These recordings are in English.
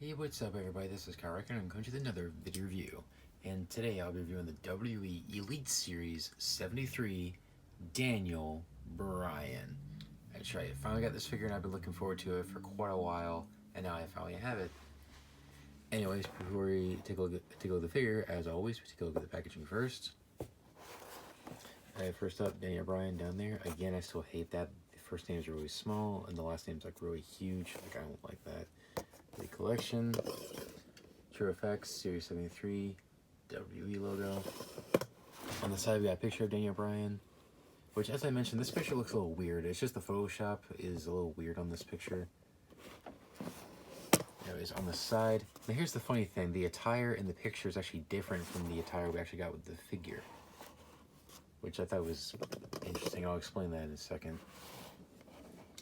Hey, what's up everybody, this is Kyle Reckon and I'm coming to another video review. And today I'll be reviewing the WWE Elite Series 73 Daniel Bryan. That's right, I finally got this figure and I've been looking forward to it for quite a while, and now I finally have it. Anyways, before we take a look at the figure, as always, we take a look at the packaging first. First up, Daniel Bryan down there. Again, I still hate that. The first names are really small and the last name's like really huge. Like, I don't like that. The collection, True Effects, Series 73, WWE logo. On the side, we got a picture of Daniel Bryan, which, as I mentioned, this picture looks a little weird. It's just the Photoshop is a little weird on this picture. Anyways, on the side, now here's the funny thing. The attire in the picture is actually different from the attire we actually got with the figure, which I thought was interesting. I'll explain that in a second.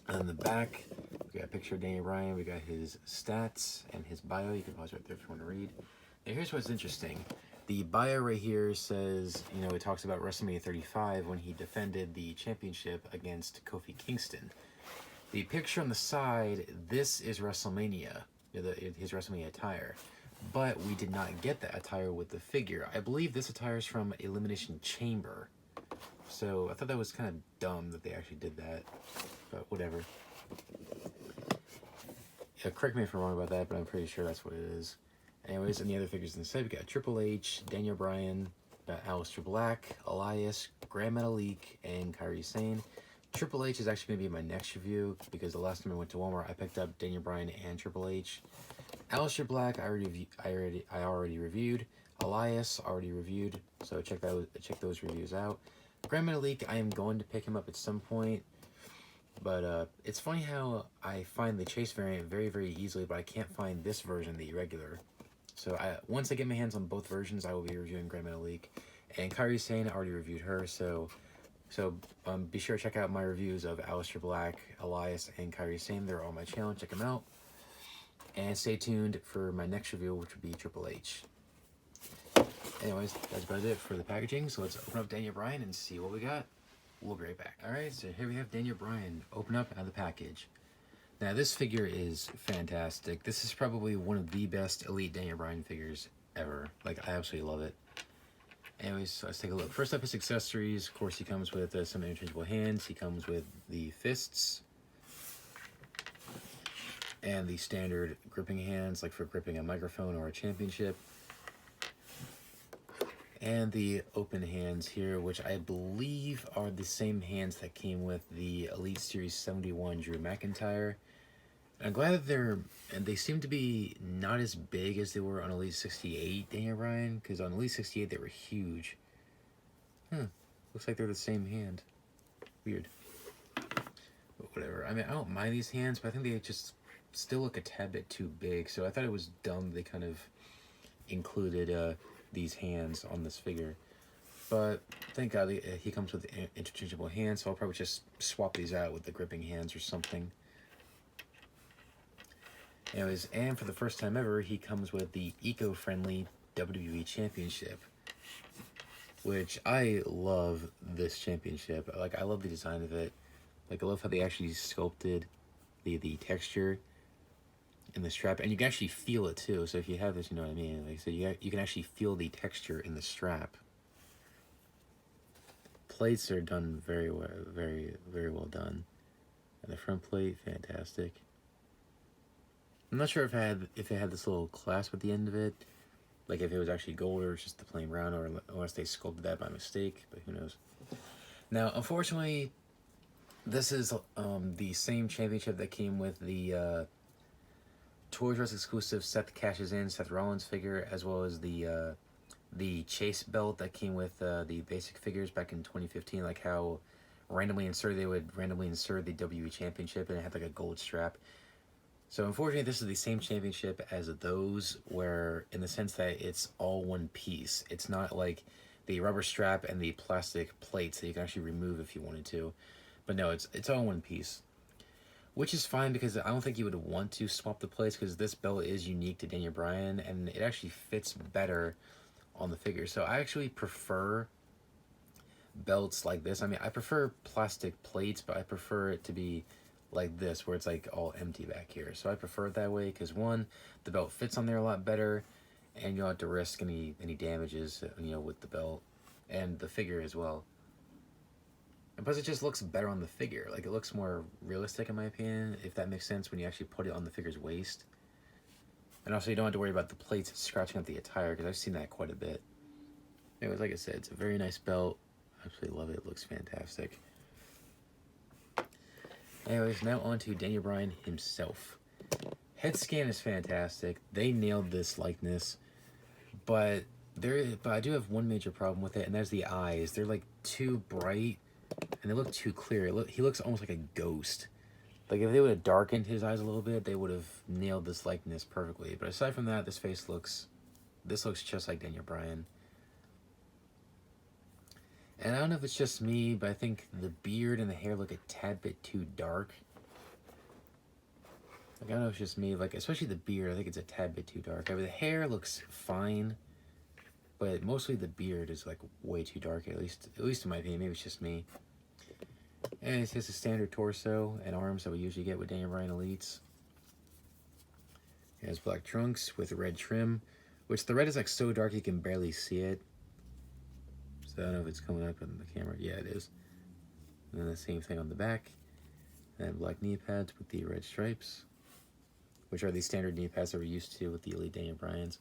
On the back, we got a picture of Daniel Bryan. We got his stats and his bio. You can pause right there if you want to read. Now, here's what's interesting. The bio right here says, it talks about WrestleMania 35 when he defended the championship against Kofi Kingston. The picture on the side, this is WrestleMania, his WrestleMania attire. But we did not get that attire with the figure. I believe this attire is from Elimination Chamber. So I thought that was kind of dumb that they actually did that, but whatever. Yeah, correct me if I'm wrong about that, but I'm pretty sure that's what it is. Anyways, and the other figures in the set, we got Triple H, Daniel Bryan, Aleister Black, Elias, Grand Metalik, and Kairi Sane. Triple H is actually going to be my next review because the last time I went to Walmart, I picked up Daniel Bryan and Triple H. Aleister Black, I already reviewed. Elias, already reviewed. So check those reviews out. Grand Metalik, I am going to pick him up at some point, but it's funny how I find the Chase variant very, very easily, but I can't find this version, the regular. So once I get my hands on both versions, I will be reviewing Grand Metalik. And Kairi Sane, I already reviewed her, so be sure to check out my reviews of Aleister Black, Elias, and Kairi Sane. They're all on my channel. Check them out. And stay tuned for my next review, which will be Triple H. Anyways, that's about it for the packaging. So let's open up Daniel Bryan and see what we got. We'll be right back. Alright, so here we have Daniel Bryan. Open up out of the package. Now, this figure is fantastic. This is probably one of the best Elite Daniel Bryan figures ever. Like, I absolutely love it. Anyways, so let's take a look. First up, his accessories. Of course, he comes with some interchangeable hands. He comes with the fists and the standard gripping hands, like for gripping a microphone or a championship. And the open hands here, which I believe are the same hands that came with the Elite Series 71 Drew McIntyre. I'm glad that they seem to be not as big as they were on Elite 68 Daniel Bryan, because on Elite 68 they were huge. Looks like they're the same hand. Weird. But whatever. I mean, I don't mind these hands, but I think they just still look a tad bit too big, so I thought it was dumb they kind of included these hands on this figure. But thank God he comes with interchangeable hands, so I'll probably just swap these out with the gripping hands or something. Anyways, and for the first time ever, he comes with the eco-friendly WWE Championship, which I love this championship. Like, I love the design of it. Like, I love how they actually sculpted the texture in the strap, and you can actually feel it too. So if you have this, you know what I mean. Like I said, you can actually feel the texture in the strap. Plates are done very well, very, very well done. And the front plate, fantastic. I'm not sure if it had this little clasp at the end of it, like if it was actually gold or just the plain brown, or unless they sculpted that by mistake. But who knows? Now, unfortunately, this is the same championship that came with the Toys R Us exclusive Seth Cashes In, Seth Rollins figure, as well as the Chase belt that came with the basic figures back in 2015, like how they would randomly insert the WWE Championship and it had like a gold strap. So unfortunately, this is the same championship as those, where in the sense that it's all one piece. It's not like the rubber strap and the plastic plates that you can actually remove if you wanted to. But no, it's all one piece. Which is fine, because I don't think you would want to swap the plates, because this belt is unique to Daniel Bryan and it actually fits better on the figure. So I actually prefer belts like this. I mean, I prefer plastic plates, but I prefer it to be like this, where it's like all empty back here. So I prefer it that way because, one, the belt fits on there a lot better, and you don't have to risk any damages, you know, with the belt and the figure as well. And plus, it just looks better on the figure. Like, it looks more realistic, in my opinion, if that makes sense, when you actually put it on the figure's waist. And also, you don't have to worry about the plates scratching up the attire, because I've seen that quite a bit. Anyways, like I said, it's a very nice belt. I absolutely love it. It looks fantastic. Anyways, now on to Daniel Bryan himself. Head scan is fantastic. They nailed this likeness. But I do have one major problem with it, and that's the eyes. They're like too bright, and they look too clear. He looks almost like a ghost. Like, if they would have darkened his eyes a little bit, they would have nailed this likeness perfectly. But aside from that, this looks just like Daniel Bryan. And I don't know if it's just me, but I think the beard and the hair look a tad bit too dark. Like, I don't know if it's just me, like, especially the beard, I think it's a tad bit too dark. I mean, the hair looks fine, but mostly the beard is, like, way too dark, at least in my opinion. Maybe it's just me. And it's just a standard torso and arms that we usually get with Daniel Bryan Elites. It has black trunks with red trim, which the red is, like, so dark you can barely see it. So I don't know if it's coming up on the camera. Yeah, it is. And then the same thing on the back. And black knee pads with the red stripes, which are the standard knee pads that we're used to with the Elite Daniel Bryans.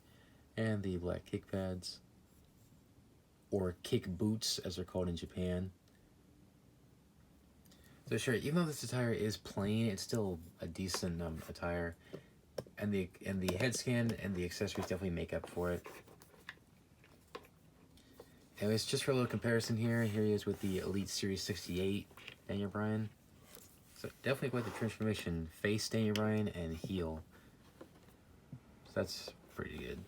And the black kick pads, or kick boots as they're called in Japan. So sure, even though this attire is plain, it's still a decent attire. And the head scan and the accessories definitely make up for it. Anyways, just for a little comparison here he is with the Elite Series 68 Daniel Bryan. So definitely quite the transformation. Face Daniel Bryan and heel. So that's pretty good.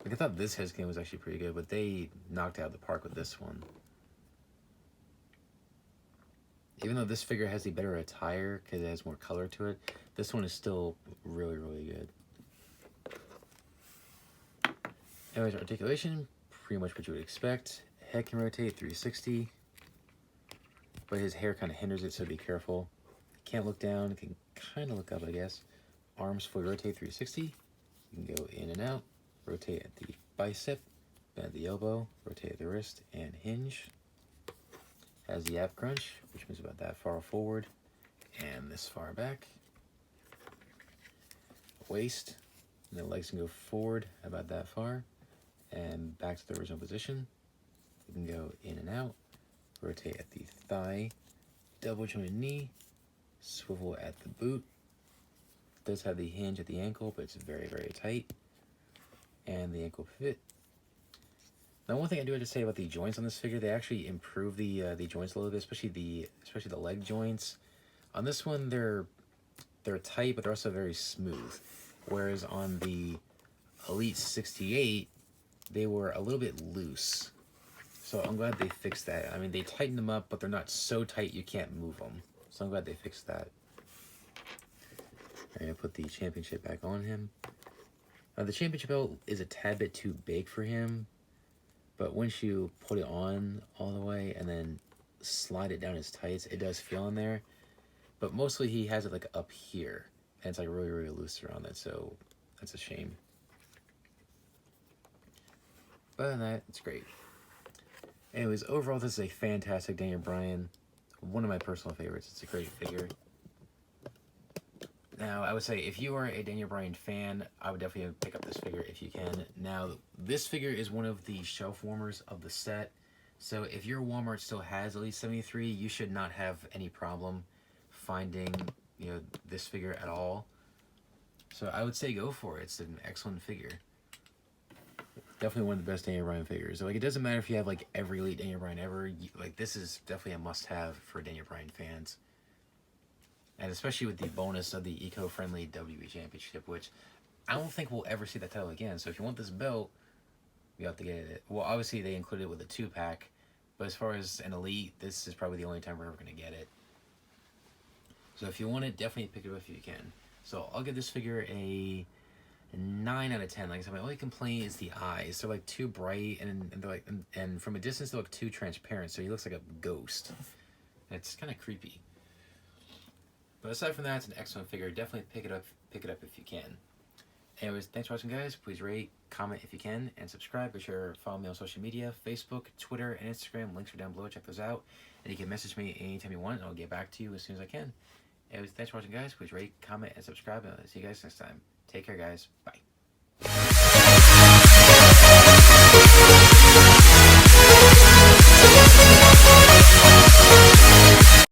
Like, I thought this head scan was actually pretty good, but they knocked out the park with this one. Even though this figure has the better attire because it has more color to it, this one is still really, really good. Anyways, articulation, pretty much what you would expect. Head can rotate 360, but his hair kind of hinders it, so be careful. Can't look down, it can kind of look up, I guess. Arms fully rotate 360. You can go in and out, rotate at the bicep, bend at the elbow, rotate at the wrist, and hinge. Has the ab crunch, which moves about that far forward and this far back. Waist, and the legs can go forward about that far and back to the original position. You can go in and out, rotate at the thigh, double jointed knee, swivel at the boot. It does have the hinge at the ankle, but it's very, very tight. And the ankle pivot. Now, one thing I do have to say about the joints on this figure, they actually improve the joints a little bit, especially the leg joints. On this one, they're tight, but they're also very smooth. Whereas on the Elite 68, they were a little bit loose. So I'm glad they fixed that. I mean, they tightened them up, but they're not so tight you can't move them. So I'm glad they fixed that. I'm gonna put the championship back on him. The championship belt is a tad bit too big for him. But once you put it on all the way and then slide it down his tights, it does feel in there. But mostly he has it like up here. And it's like really, really loose around that, so that's a shame. But other than that, it's great. Anyways, overall, this is a fantastic Daniel Bryan. One of my personal favorites. It's a great figure. Now, I would say if you are a Daniel Bryan fan, I would definitely pick up this figure if you can. Now, this figure is one of the shelf warmers of the set. So if your Walmart still has Elite 73, you should not have any problem finding, this figure at all. So I would say go for it. It's an excellent figure. Definitely one of the best Daniel Bryan figures. So, like, it doesn't matter if you have like every Elite Daniel Bryan ever. Like, this is definitely a must-have for Daniel Bryan fans. And especially with the bonus of the eco-friendly WWE Championship, which I don't think we'll ever see that title again. So if you want this belt, you have to get it. Well, obviously they included it with a 2-pack, but as far as an Elite, this is probably the only time we're ever going to get it. So if you want it, definitely pick it up if you can. So I'll give this figure a 9 out of 10. Like I said, my only complaint is the eyes. They're like too bright, and they're like, and from a distance they look too transparent. So he looks like a ghost. It's kind of creepy. But aside from that, it's an excellent figure. Definitely pick it up if you can. Anyways, thanks for watching, guys. Please rate, comment if you can, and subscribe. Be sure to follow me on social media, Facebook, Twitter, and Instagram. Links are down below. Check those out. And you can message me anytime you want, and I'll get back to you as soon as I can. Anyways, thanks for watching, guys. Please rate, comment, and subscribe. And I'll see you guys next time. Take care, guys. Bye.